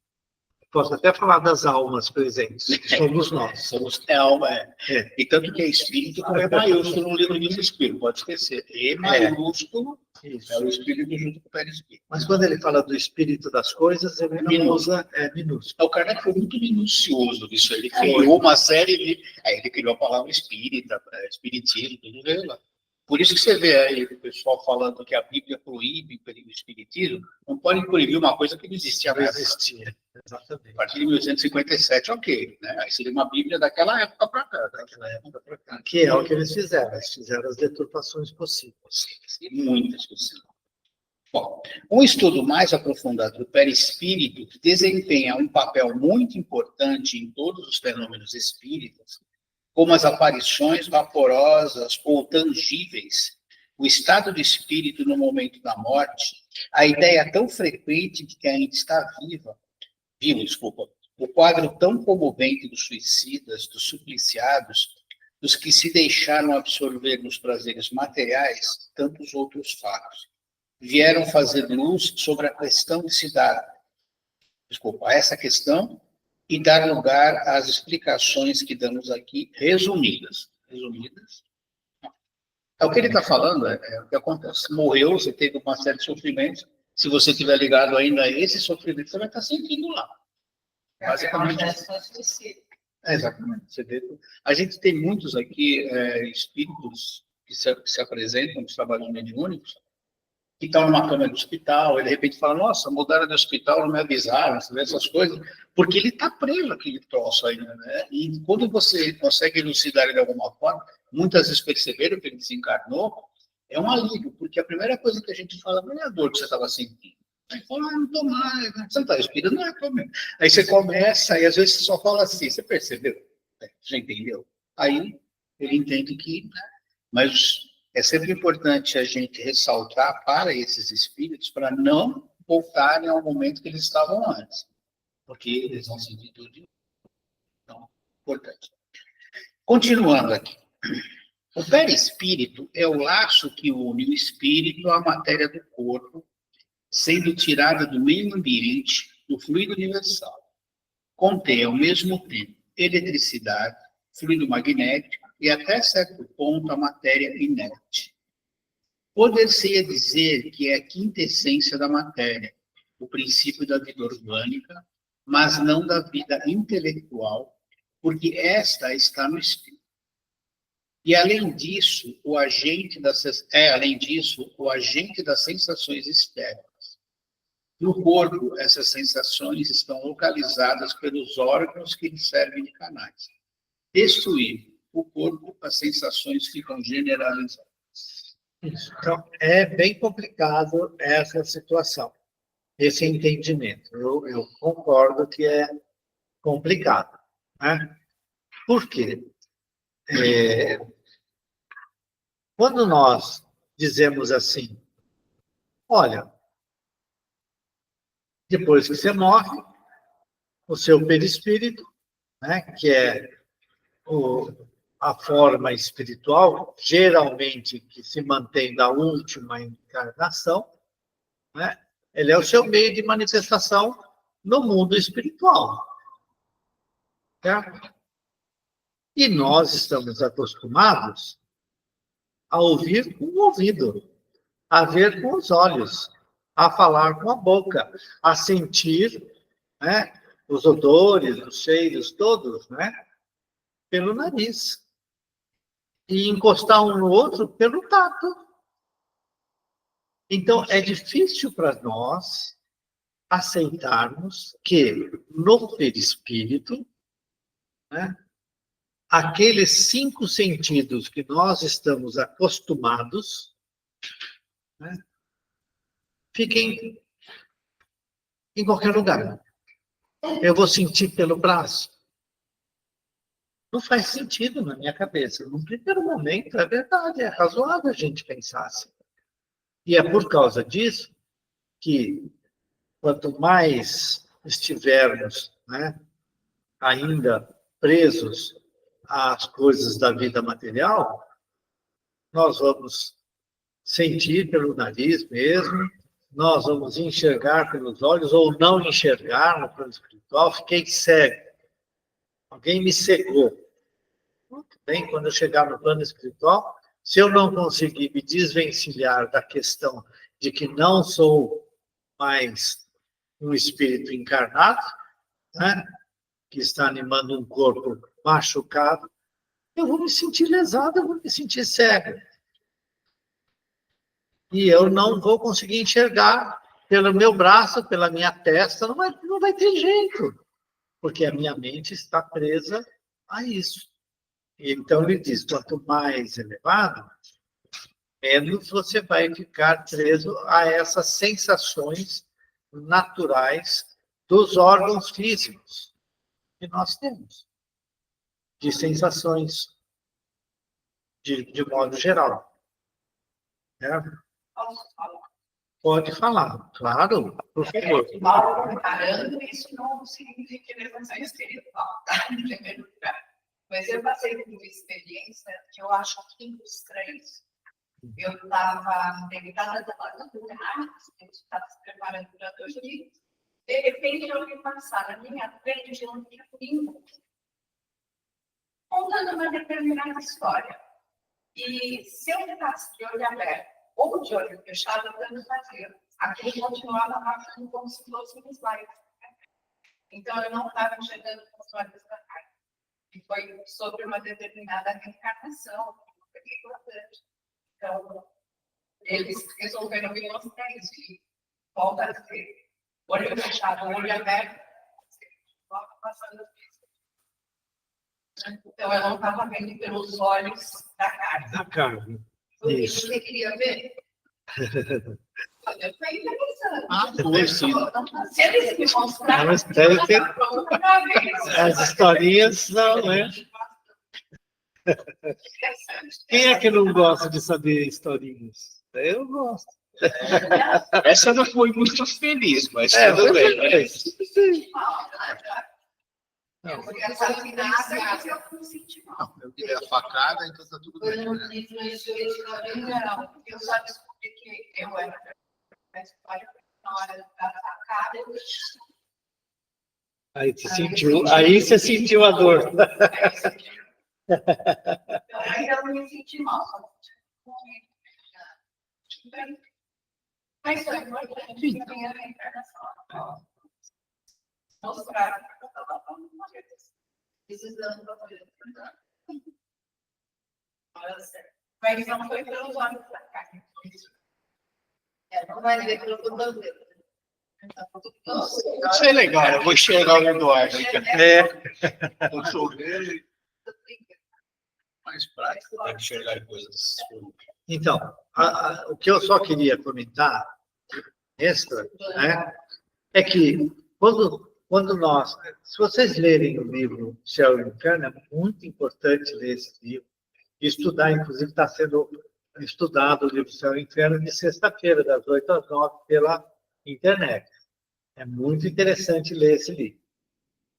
Posso até falar das almas presentes, que somos nós. somos alma, É. E tanto que é espírito com E maiúsculo no livro de espírito, pode esquecer. E maiúsculo Isso. é o espírito junto com o perispírito. Mas quando ele fala do espírito das coisas, ele não usa minúsculo. O Kardec foi muito minucioso nisso. Ele criou uma série de. Ele criou a palavra espírita, espiritismo, tudo veio lá. Por isso que você vê aí o pessoal falando que a Bíblia proíbe o espiritismo. Não pode proibir uma coisa que não existia Não na época. existia, exatamente. A partir de 1857, ok. Né? Aí seria uma Bíblia daquela época para cá. Daquela época para cá. Que é o que eles fizeram. Eles fizeram as deturpações possíveis. E muitas possíveis. Bom, um estudo mais aprofundado do perispírito, que desempenha um papel muito importante em todos os fenômenos espíritas, como as aparições vaporosas ou tangíveis, o estado de espírito no momento da morte, a ideia tão frequente de que ainda está vivo, o quadro tão comovente dos suicidas, dos supliciados, dos que se deixaram absorver nos prazeres materiais, tantos outros fatos, vieram fazer luz sobre a questão de se dar, essa questão, e dar lugar às explicações que damos aqui, resumidas. O que ele está falando, é o que acontece. Morreu, você teve uma série de sofrimentos. Se você estiver ligado ainda a esse sofrimento, você vai estar sentindo lá. Basicamente. Exatamente. Você vê, a gente tem muitos aqui espíritos que se apresentam nos trabalhos mediúnicos, que estão numa cama de hospital, e de repente fala, nossa, mudaram de hospital, não me avisaram, essas coisas, porque ele está preso aquele troço ainda, né? E quando você consegue elucidar ele de alguma forma, muitas vezes perceberam que ele desencarnou, é um alívio, porque a primeira coisa que a gente fala, não é a dor que você estava sentindo. Aí fala, não estou mais, você não está respirando, não é comigo. Aí você começa, e às vezes você só fala assim, você percebeu? Já entendeu? Aí ele entende que, né? Mas é sempre importante a gente ressaltar para esses espíritos para não voltarem ao momento que eles estavam antes, porque eles vão sentir tudo de novo. Então, importante. Continuando aqui. O perispírito é o laço que une o espírito à matéria do corpo, sendo tirada do meio ambiente, do fluido universal. Contém, ao mesmo tempo, eletricidade, fluido magnético e, até certo ponto, a matéria inerte. Poder-se-ia dizer que é a quintessência da matéria, o princípio da vida orgânica, mas não da vida intelectual, porque esta está no espírito. E, além disso, o agente das sensações externas. No corpo, essas sensações estão localizadas pelos órgãos que lhe servem de canais. Destruir o corpo, as sensações ficam generalizadas. Isso. Então, é bem complicado essa situação, esse entendimento. Eu concordo que é complicado, né? Por quê? Quando nós dizemos assim, olha, depois que você morre, o seu perispírito, né, que é a forma espiritual, geralmente que se mantém da última encarnação, né? Ele é o seu meio de manifestação no mundo espiritual. Certo? E nós estamos acostumados a ouvir com o ouvido, a ver com os olhos, a falar com a boca, a sentir, né, os odores, os cheiros todos, né, pelo nariz. E encostar um no outro pelo tato. Então, é difícil para nós aceitarmos que, no perispírito, né, aqueles 5 sentidos que nós estamos acostumados, né, fiquem em qualquer lugar. Eu vou sentir pelo braço. Não faz sentido na minha cabeça. No primeiro momento, é verdade, é razoável a gente pensar assim. E é por causa disso que, quanto mais estivermos, né, ainda presos às coisas da vida material, nós vamos sentir pelo nariz mesmo, nós vamos enxergar pelos olhos ou não enxergar no plano espiritual. Fiquei cego. Alguém me cegou. Muito bem, quando eu chegar no plano espiritual, se eu não conseguir me desvencilhar da questão de que não sou mais um espírito encarnado, né, que está animando um corpo machucado, eu vou me sentir lesado, eu vou me sentir cego. E eu não vou conseguir enxergar pelo meu braço, pela minha testa, não vai ter jeito, porque a minha mente está presa a isso. E então ele diz, quanto mais elevado, menos você vai ficar preso a essas sensações naturais dos órgãos físicos que nós temos, de sensações, de modo geral. Pode falar, claro, por favor. Comparando, isso não significa elevação espiritual, tá? Em primeiro lugar. Mas eu passei por uma experiência que eu acho que estranha. Eu estava deitada no rádio, a gente estava se preparando para dormir. De repente, eu vi passar na minha frente um livrinho contando uma determinada história. E se eu ficasse de olho aberto ou de olho fechado, eu não fazia. Aquilo continuava passando como se fosse um slide. Então, eu não estava enxergando os olhos da carne. E foi sobre uma determinada reencarnação, foi importante. Então, eles resolveram me mostrar isso. E volta a ser olho fechado, olho aberto, passando isso. Então, eu não estava vendo pelos olhos da carne. Da carne. O que Isso. você queria ver? Foi interessante. Se eles me mostraram, Mas as historinhas não, né? Quem é que não gosta de saber historinhas? Eu gosto. Essa não foi muito feliz, mas tudo tudo bem. bem. eu fui assassinada, eu não senti mal. Eu tirei a facada, então tá tudo Eu bem. não Né? influenciei de não. Eu só descobri que eu era a história na hora da facada. Aí você sentiu a dor. Então, aí eu não me senti mal. Mas foi importante a minha reencarnação. Mostrar que eu estava precisando da coisa. Mas não foi pelos olhos da carne. Não vai ver pelo cotovelo. Isso é legal, eu vou enxergar o Eduardo. Vou chover, mais prático para enxergar coisas. Então, o que eu só queria comentar, extra, né, é que quando nós, se vocês lerem o livro Céu e Inferno, é muito importante ler esse livro, e estudar, inclusive está sendo estudado o livro Céu e Inferno de sexta-feira, das 8 às 9, pela internet. É muito interessante ler esse livro,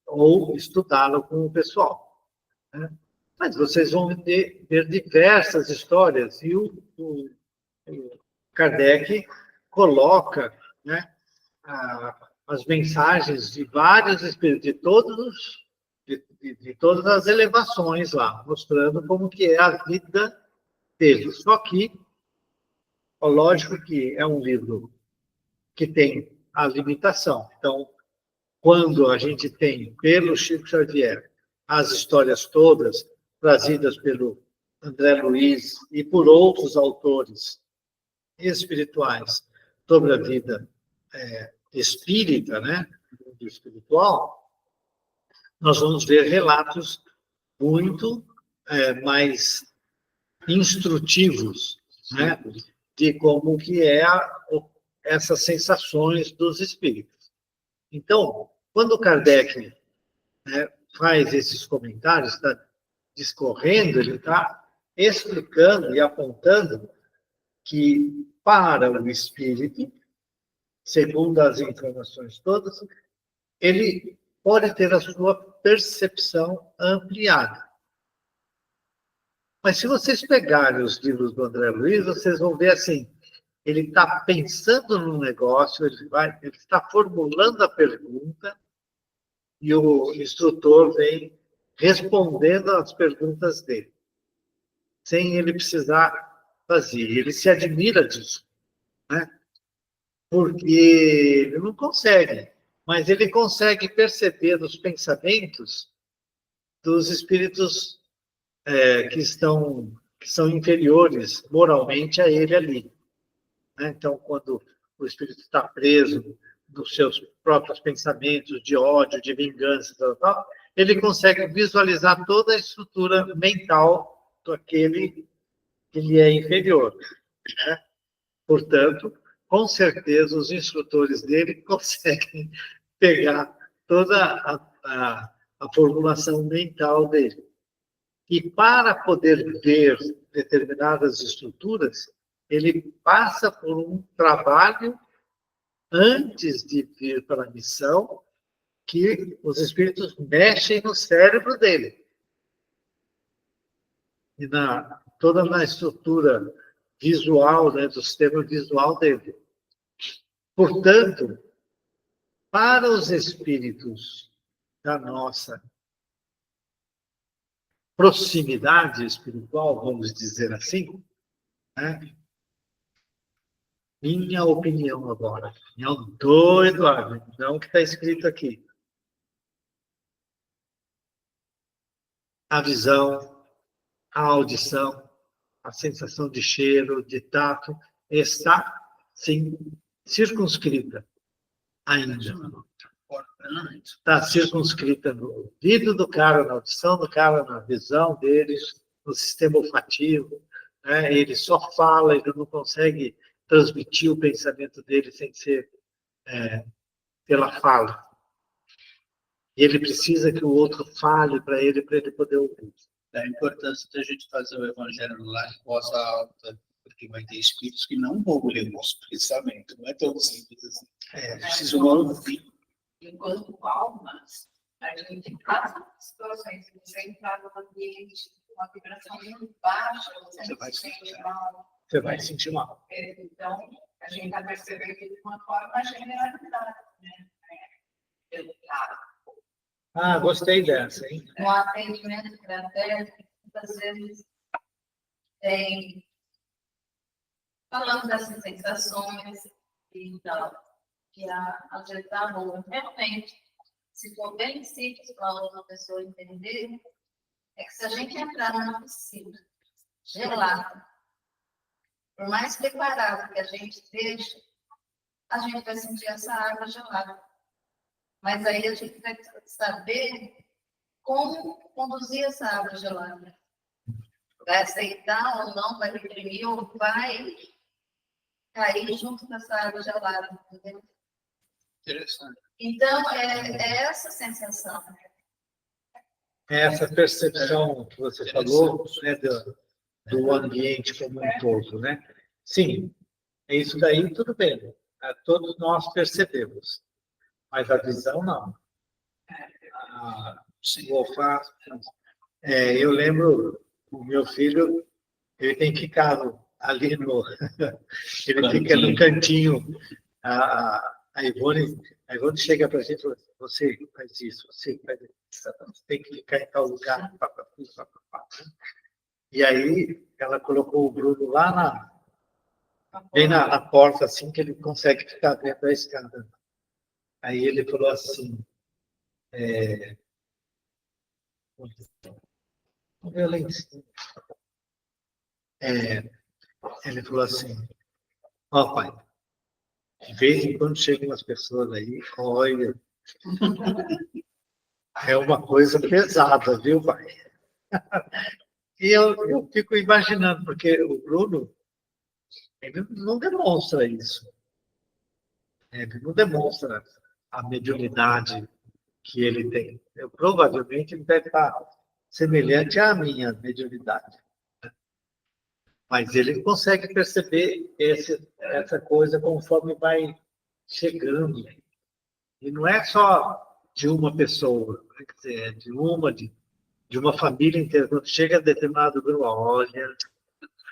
ou estudá-lo com o pessoal, né? Mas vocês vão ver diversas histórias, e o Kardec coloca, né, as mensagens de vários espíritos, de todas as elevações lá, mostrando como que é a vida deles. Só que, lógico que é um livro que tem a limitação. Então, quando a gente tem, pelo Chico Xavier, as histórias todas trazidas pelo André Luiz e por outros autores espirituais sobre a vida espírita, né, mundo espiritual, nós vamos ver relatos muito mais instrutivos, né, de como que essas sensações dos espíritos. Então, quando Kardec, né, faz esses comentários, está discorrendo, ele está explicando e apontando que, para o espírito, segundo as informações todas, ele pode ter a sua percepção ampliada. Mas se vocês pegarem os livros do André Luiz, vocês vão ver assim, ele está pensando num negócio, ele está formulando a pergunta e o instrutor vem respondendo às perguntas dele, sem ele precisar fazer. Ele se admira disso, né? Porque ele não consegue, mas ele consegue perceber os pensamentos dos espíritos que são inferiores moralmente a ele ali. Né? Então, quando o espírito está preso nos seus próprios pensamentos de ódio, de vingança, tal, ele consegue visualizar toda a estrutura mental daquele que lhe é inferior. Né? Portanto, com certeza, os instrutores dele conseguem pegar toda a formulação mental dele. E para poder ver determinadas estruturas, ele passa por um trabalho antes de vir para a missão, que os espíritos mexem no cérebro dele. E toda na estrutura visual, né, do sistema visual dele. Portanto, para os espíritos da nossa proximidade espiritual, vamos dizer assim, né? Minha opinião agora, opinião do Eduardo, não o que está escrito aqui. A visão, a audição, a sensação de cheiro, de tato, está, sim, circunscrita ainda. Está circunscrita no ouvido do cara, na audição do cara, na visão deles, no sistema olfativo. Né? Ele só fala, ele não consegue transmitir o pensamento dele sem ser pela fala. E ele precisa que o outro fale para ele poder ouvir. É a importância da gente fazer o evangelho no lar em voz alta, porque vai ter espíritos que não vão ler o nosso pensamento. Não é tão simples assim. Precisam ouvir. Enquanto almas, a gente passa por situações que você entrar no ambiente com uma vibração muito baixa, você vai se sentir mal. Você vai sentir mal. Então, a gente está percebendo que de uma forma generalizada, né? Gostei dessa, hein? No atendimento terapêutico, muitas vezes tem falando dessas sensações e tal, que a gente está bom. Realmente, se for bem simples para outra pessoa entender, é que se a gente entrar numa piscina gelada, por mais preparado que a gente esteja, a gente vai sentir essa água gelada. Mas aí a gente vai saber como conduzir essa água gelada. Vai aceitar ou não, vai reprimir ou vai cair junto com essa água gelada. Entendeu? Interessante. Então, é essa sensação. Essa percepção que você falou, né, do ambiente como um todo, né? Sim, isso daí tudo bem. Todos nós percebemos. Mas a visão, não. O olfato, Eu lembro, o meu filho, ele tem ficado ali no... Ele fica no cantinho. A Ivone chega para a gente e fala, você faz isso, você faz isso, você tem que ficar em tal lugar. E aí, ela colocou o Bruno lá bem na porta, assim, que ele consegue ficar dentro da escada. Aí ele falou assim, violência. Ele falou assim, ó pai, de vez em quando chegam as pessoas aí, olha, é uma coisa pesada, viu, pai? E eu fico imaginando, porque o Bruno, ele não demonstra isso. Ele não demonstra a mediunidade que ele tem. Provavelmente ele deve estar semelhante à minha mediunidade. Mas ele consegue perceber essa coisa conforme vai chegando. E não é só de uma pessoa, quer dizer, é de uma família inteira. Quando chega a determinado grupo, olha,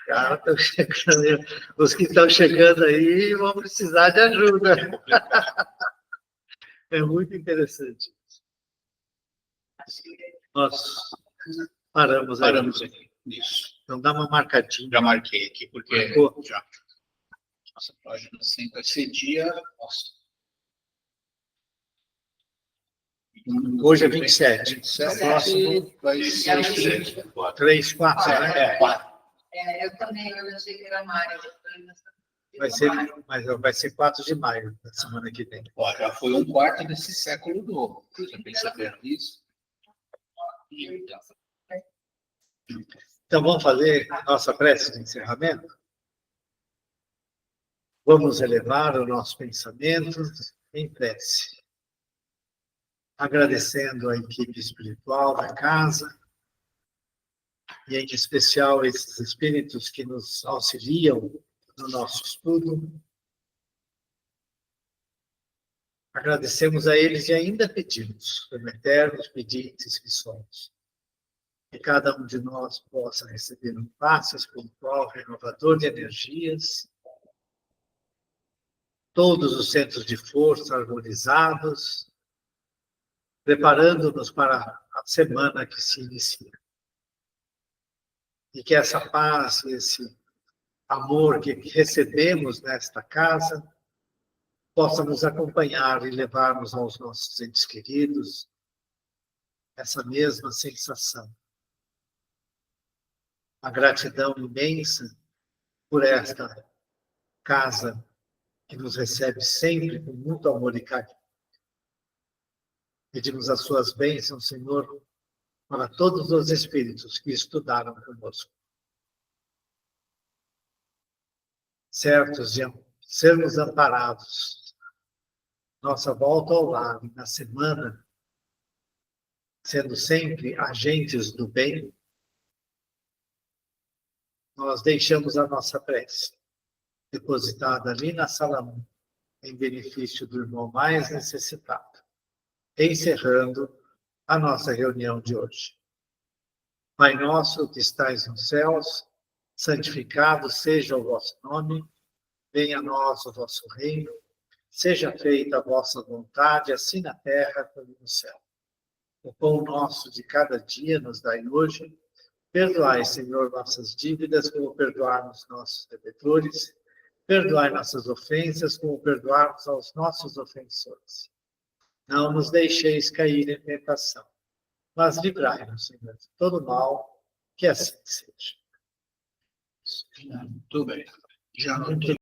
cara, estão chegando, os que estão chegando aí vão precisar de ajuda. É muito interessante. Nós paramos aqui. Isso. Então dá uma marcadinha. Já marquei aqui, porque Marcou? já. Nossa página 100 vai ser dia. Nossa. Hoje é 27. 27. Próximo vai ser 3, 4, né? 4. Eu também, eu achei que era maio. Vai ser 4 de maio, na semana que vem. Ó, já foi um quarto desse século novo. Você bem sabendo disso? Então vamos fazer a nossa prece de encerramento? Vamos elevar o nosso pensamento em prece, agradecendo a equipe espiritual da casa, e em especial esses espíritos que nos auxiliam no nosso estudo. Agradecemos a eles e ainda pedimos, como eternos pedintes que somos, que cada um de nós possa receber um passe espiritual renovador de energias, todos os centros de força harmonizados, preparando-nos para a semana que se inicia. E que essa paz, esse amor que recebemos nesta casa, possa nos acompanhar e levarmos aos nossos entes queridos essa mesma sensação. A gratidão imensa por esta casa que nos recebe sempre com muito amor e carinho. Pedimos as suas bênçãos, Senhor, para todos os espíritos que estudaram conosco. Certos de sermos amparados, nossa volta ao lar na semana, sendo sempre agentes do bem, nós deixamos a nossa prece depositada ali na sala 1, em benefício do irmão mais necessitado, encerrando a nossa reunião de hoje. Pai nosso que estais nos céus, santificado seja o vosso nome, venha a nós o vosso reino, seja feita a vossa vontade, assim na terra como no céu. O pão nosso de cada dia nos dai hoje, perdoai, Senhor, nossas dívidas, como perdoarmos nossos devedores, perdoai nossas ofensas, como perdoarmos aos nossos ofensores. Não nos deixeis cair em tentação, mas livrai-nos, Senhor, de todo mal, que assim seja. Muito bem. Já não